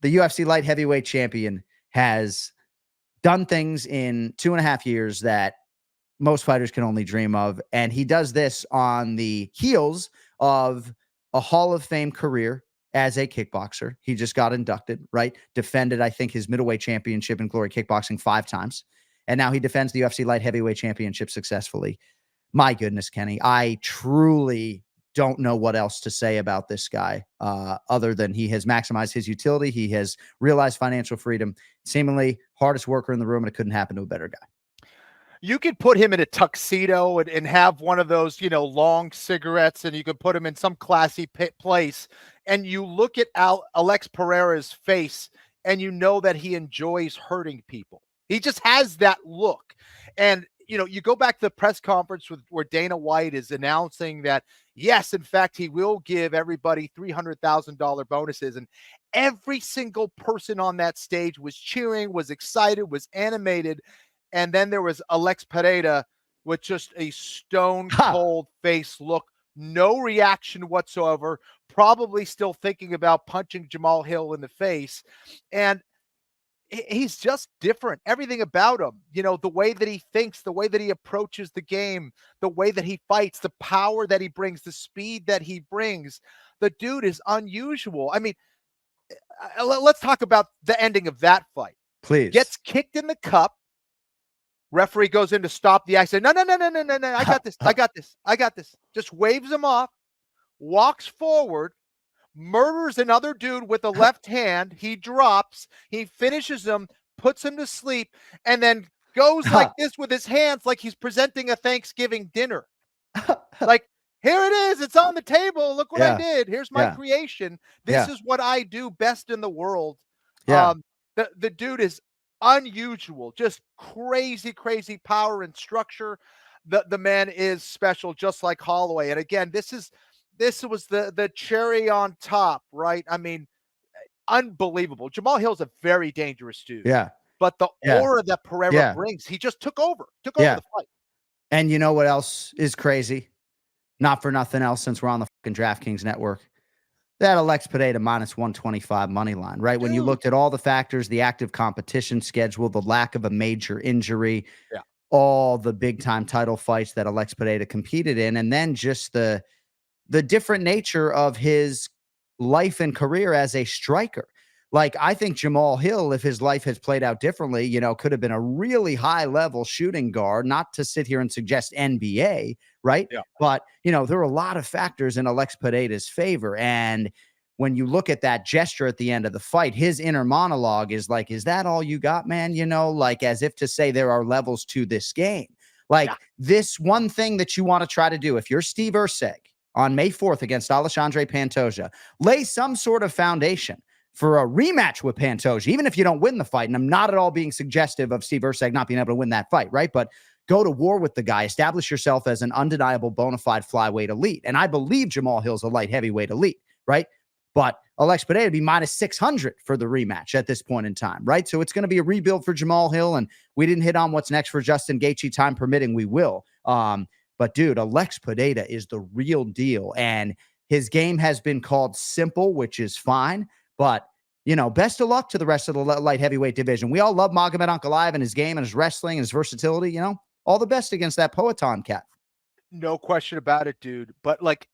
the UFC light heavyweight champion has done things in 2.5 years that most fighters can only dream of. And he does this on the heels of a Hall of Fame career as a kickboxer. He just got inducted, right? Defended, I think, his middleweight championship in Glory Kickboxing 5 times. And now he defends the UFC light heavyweight championship successfully. My goodness, Kenny, I truly don't know what else to say about this guy other than he has maximized his utility. He has realized financial freedom, seemingly hardest worker in the room, and it couldn't happen to a better guy. You could put him in a tuxedo and have one of those, long cigarettes, and you could put him in some classy place. And you look at Alex Pereira's face, and you know that he enjoys hurting people. He just has that look. And, you go back to the press conference where Dana White is announcing that, yes, in fact, he will give everybody $300,000 bonuses. And every single person on that stage was cheering, was excited, was animated. And then there was Alex Pereira with just a stone cold face look, no reaction whatsoever, probably still thinking about punching Jamal Hill in the face. And he's just different. Everything about him, the way that he thinks, the way that he approaches the game, the way that he fights, the power that he brings, the speed that he brings. The dude is unusual. I mean, let's talk about the ending of that fight. Please. Gets kicked in the cup. Referee goes in to stop the action. No. I got this. Just waves him off, walks forward, murders another dude with a left hand. He drops, he finishes him, puts him to sleep, and then goes like this with his hands like he's presenting a Thanksgiving dinner. Like, here it is. It's on the table. Look what I did. Here's my creation. This is what I do best in the world. Yeah. The dude is unusual, just crazy power and structure. The man is special, just like Holloway. And again, this was the cherry on top, right? I mean, unbelievable. Jamal Hill's a very dangerous dude. Yeah. But the aura that Pereira brings, he just took over the fight. And you know what else is crazy? Not for nothing else, since we're on the fucking DraftKings network. That Alex Pereira minus 125 money line, right? Dude. When you looked at all the factors, the active competition schedule, the lack of a major injury, all the big time title fights that Alex Pereira competed in, and then just the different nature of his life and career as a striker. Like, I think Jamal Hill, if his life has played out differently, could have been a really high level shooting guard, not to sit here and suggest NBA, right? Yeah. But, there are a lot of factors in Alex Pereira's favor. And when you look at that gesture at the end of the fight, his inner monologue is like, is that all you got, man? Like as if to say there are levels to this game. Like this one thing that you want to try to do, if you're Steve Erceg on May 4th against Alexandre Pantoja, lay some sort of foundation for a rematch with Pantoja, even if you don't win the fight. And I'm not at all being suggestive of Steve Erceg not being able to win that fight, right? But go to war with the guy, establish yourself as an undeniable bona fide flyweight elite. And I believe Jamal Hill's a light heavyweight elite, right? But Alex Pereira would be minus 600 for the rematch at this point in time, right? So it's going to be a rebuild for Jamal Hill. And we didn't hit on what's next for Justin Gaethje, time permitting, we will. But dude, Alex Pereira is the real deal. And his game has been called simple, which is fine. But, best of luck to the rest of the light heavyweight division. We all love Magomed Ankalaev and his game and his wrestling and his versatility. All the best against that Poatan cat. No question about it, dude. But like,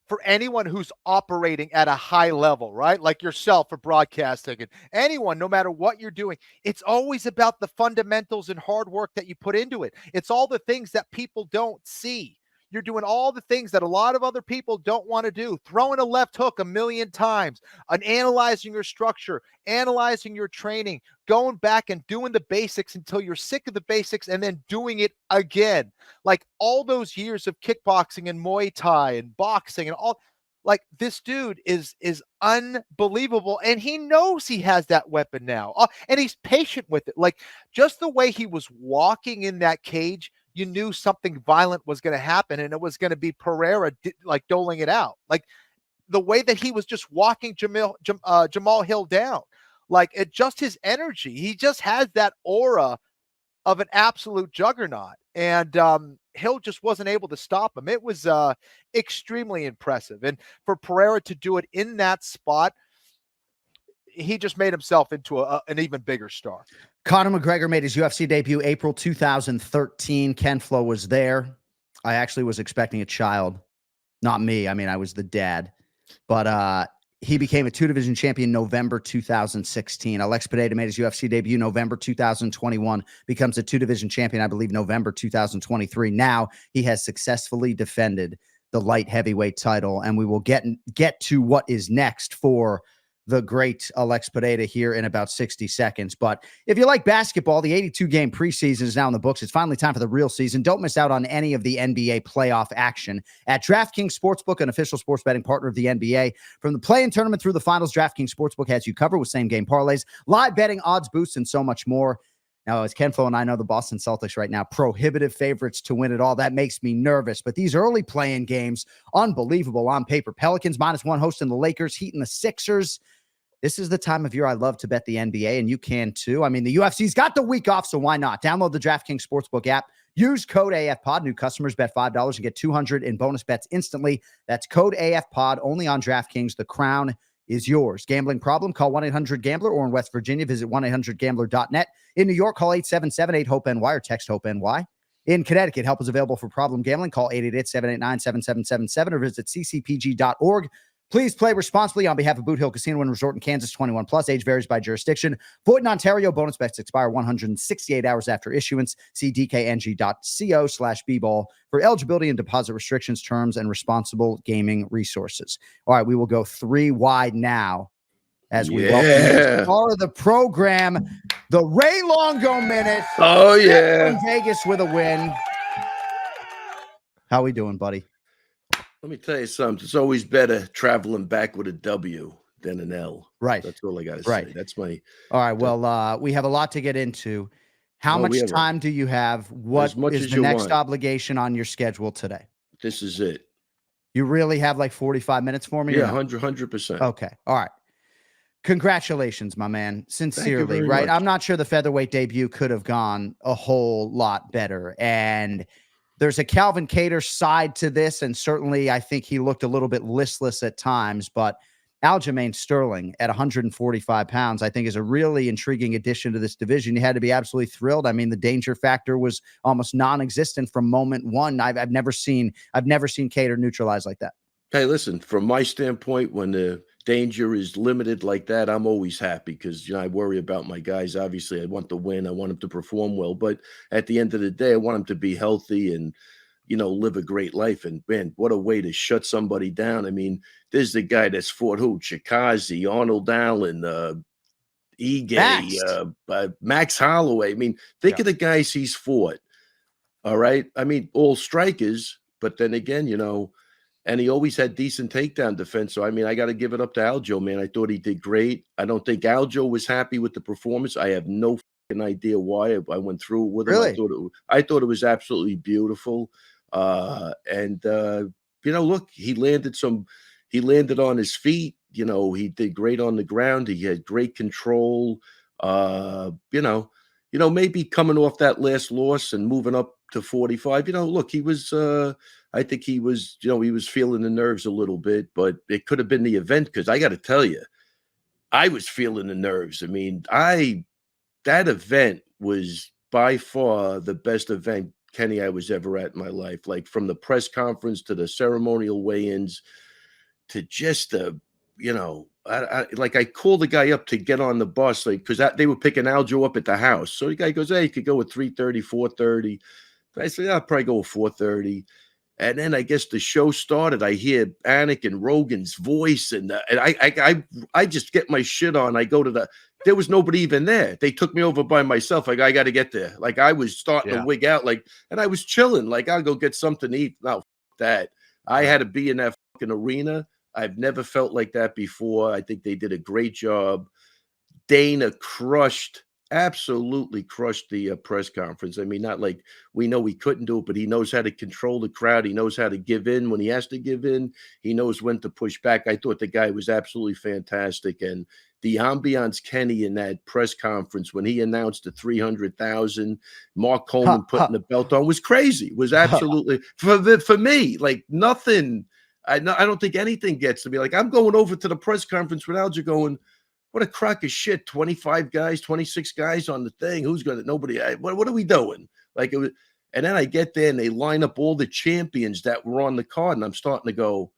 for anyone who's operating at a high level, right? Like yourself for broadcasting and anyone, no matter what you're doing, it's always about the fundamentals and hard work that you put into it. It's all the things that people don't see. You're doing all the things that a lot of other people don't want to do. Throwing a left hook a million times, and analyzing your structure, analyzing your training, going back and doing the basics until you're sick of the basics and then doing it again. Like all those years of kickboxing and Muay Thai and boxing and all, like this dude is unbelievable. And he knows he has that weapon now. And he's patient with it. Like just the way he was walking in that cage, you knew something violent was going to happen, and it was going to be Pereira like doling it out. Like the way that he was just walking Jamal Hill down, like it just his energy. He just has that aura of an absolute juggernaut, and Hill just wasn't able to stop him. It was extremely impressive, and for Pereira to do it in that spot, he just made himself into an even bigger star. Conor McGregor made his UFC debut April 2013. Ken Flo was there. I actually was expecting a child. Not me. I mean, I was the dad. But he became a two-division champion November 2016. Alex Pineda made his UFC debut November 2021, becomes a two-division champion, I believe, November 2023. Now he has successfully defended the light heavyweight title, and we will get to what is next for the great Alex Pineda here in about 60 seconds. But if you like basketball, the 82-game preseason is now in the books. It's finally time for the real season. Don't miss out on any of the NBA playoff action at DraftKings Sportsbook, an official sports betting partner of the NBA. From the play-in tournament through the finals, DraftKings Sportsbook has you covered with same-game parlays, live betting, odds boosts, and so much more. Now, as Ken Flo and I know, the Boston Celtics right now, prohibitive favorites to win it all. That makes me nervous. But these early play-in games, unbelievable on paper. Pelicans -1 hosting the Lakers, Heat and the Sixers. This is the time of year I love to bet the NBA, and you can too. I mean, the UFC's got the week off, so why not? Download the DraftKings Sportsbook app. Use code AFPOD. New customers bet $5 and get $200 in bonus bets instantly. That's code AFPOD only on DraftKings. The crown is yours. Gambling problem? Call 1-800-GAMBLER, or in West Virginia, visit 1-800-GAMBLER.net. In New York, call 877-8-HOPE-NY or text HOPE-NY. In Connecticut, help is available for problem gambling. Call 888-789-7777 or visit ccpg.org. Please play responsibly on behalf of Boot Hill Casino and Resort in Kansas. 21 plus. Age varies by jurisdiction. Void in Ontario. Bonus bets expire 168 hours after issuance. See dkng.co/bball for eligibility and deposit restrictions, terms, and responsible gaming resources. All right, we will go 3 wide now as we welcome the star of the program, the Ray Longo Minute. Oh, yeah. From Vegas with a win. How we doing, buddy? Let me tell you something. It's always better traveling back with a W than an L. Right. That's all I got to say. Right. That's my. All right. Well, we have a lot to get into. How much time do you have? What is the next obligation on your schedule today? This is it. You really have like 45 minutes for me? Yeah, 100%. Okay. All right. Congratulations, my man. Sincerely, right? Much. I'm not sure the featherweight debut could have gone a whole lot better. And there's a Calvin Kattar side to this, and certainly I think he looked a little bit listless at times, but Aljamain Sterling at 145 pounds, I think, is a really intriguing addition to this division. You had to be absolutely thrilled. I mean, the danger factor was almost non-existent from moment one. I've never seen Kattar neutralized like that. Hey, listen, from my standpoint, when the danger is limited like that, I'm always happy because, I worry about my guys. Obviously, I want to win. I want them to perform well. But at the end of the day, I want them to be healthy and, live a great life. And, man, what a way to shut somebody down. I mean, there's the guy that's fought who? Chikazi, Arnold Allen, Ige, Max Holloway. I mean, think of the guys he's fought. All right? I mean, all strikers. But then again, and he always had decent takedown defense. So, I mean, I got to give it up to Aljo, man. I thought he did great. I don't think Aljo was happy with the performance. I have no idea why. I went through it with him. Really? I thought it was absolutely beautiful. Look, he landed on his feet. He did great on the ground. He had great control. Maybe coming off that last loss and moving up to 45, look, he was, I think he was, he was feeling the nerves a little bit, but it could have been the event. Cause I got to tell you, I was feeling the nerves. I mean, that event was by far the best event, Kenny, I was ever at in my life. Like from the press conference to the ceremonial weigh-ins to just I called the guy up to get on the bus, because they were picking Aljo up at the house. So the guy goes, hey, you could go with 3:30, 4:30. I said, I'll probably go with 4:30. And then I guess the show started. I hear Anik and Rogan's voice, and I just get my shit on. I go to there was nobody even there. They took me over by myself. Like, I got to get there. Like, I was starting to wig out, and I was chilling. Like, I'll go get something to eat. No, that. I had to be in that fucking arena. I've never felt like that before. I think they did a great job. Dana absolutely crushed the press conference. I mean, not like we know he couldn't do it, but he knows how to control the crowd. He knows how to give in when he has to give in. He knows when to push back. I thought the guy was absolutely fantastic. And the ambiance, Kenny, in that press conference when he announced the 300,000, Mark Coleman putting the belt on was crazy. It was absolutely for me, like nothing. I don't think anything gets to me. Like, I'm going over to the press conference with Aljo going, what a crock of shit. 25 guys, 26 guys on the thing. Who's gonna nobody? What are we doing? Like it was, and then I get there and they line up all the champions that were on the card, and I'm starting to go,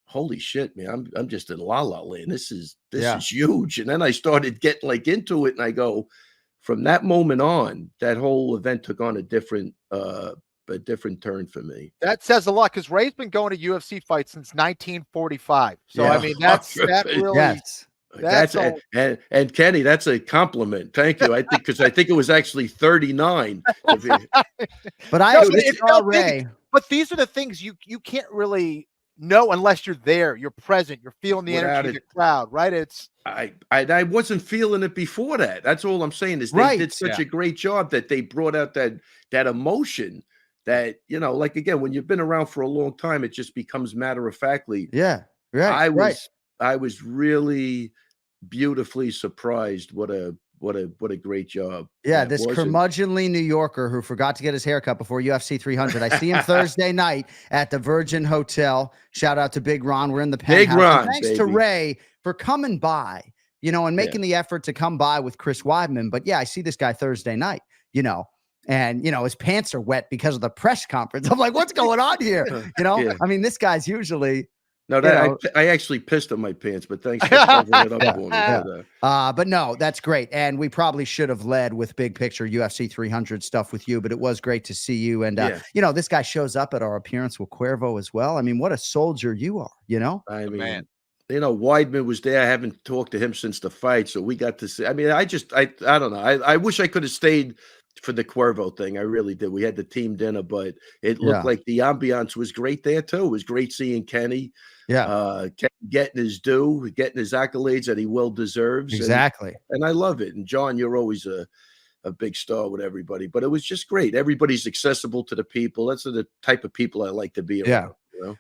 holy shit, man, I'm just in la la land. This is huge. And then I started getting like into it, and I go, from that moment on, that whole event took on a different turn for me. That says a lot because Ray's been going to UFC fights since 1945. So Yeah. I mean, that really. Yes. That's and Kenny, that's a compliment. Thank you. I think because I think it was actually 39. But I saw Ray. But these are the things you can't really know unless you're there. You're present. You're feeling the energy of the crowd, right? It's I wasn't feeling it before that. That's all I'm saying is they did such a great job that they brought out that emotion that, you know, like again, when you've been around for a long time, it just becomes matter of factly. Yeah. Right. I was really beautifully surprised. What a great job. Yeah, this curmudgeonly New Yorker who forgot to get his haircut before UFC 300. I see him Thursday night at the Virgin Hotel. Shout out to Big Ron. We're in the penthouse. Big Ron, thanks to Ray for coming by, you know, and making the effort to come by with Chris Weidman. But yeah, I see this guy Thursday night, you know, and, you know, his pants are wet because of the press conference. I'm like, what's going on here? You know, I mean, this guy's usually. No, I actually pissed on my pants, but thanks for covering it up for me. But no, that's great. And we probably should have led with big picture UFC 300 stuff with you, but it was great to see you. And, you know, this guy shows up at our appearance with Cuervo as well. I mean, what a soldier you are, you know? I mean, you know, Weidman was there. I haven't talked to him since the fight, so we got to see. I mean, I don't know. I wish I could have stayed for the Cuervo thing. I really did. We had the team dinner, but it looked like the ambiance was great there too. It was great seeing Kenny. Getting his due, getting his accolades that he well deserves. Exactly. And I love it. And John, you're always a big star with everybody, but it was just great. Everybody's accessible to the people. That's the type of people I like to be around.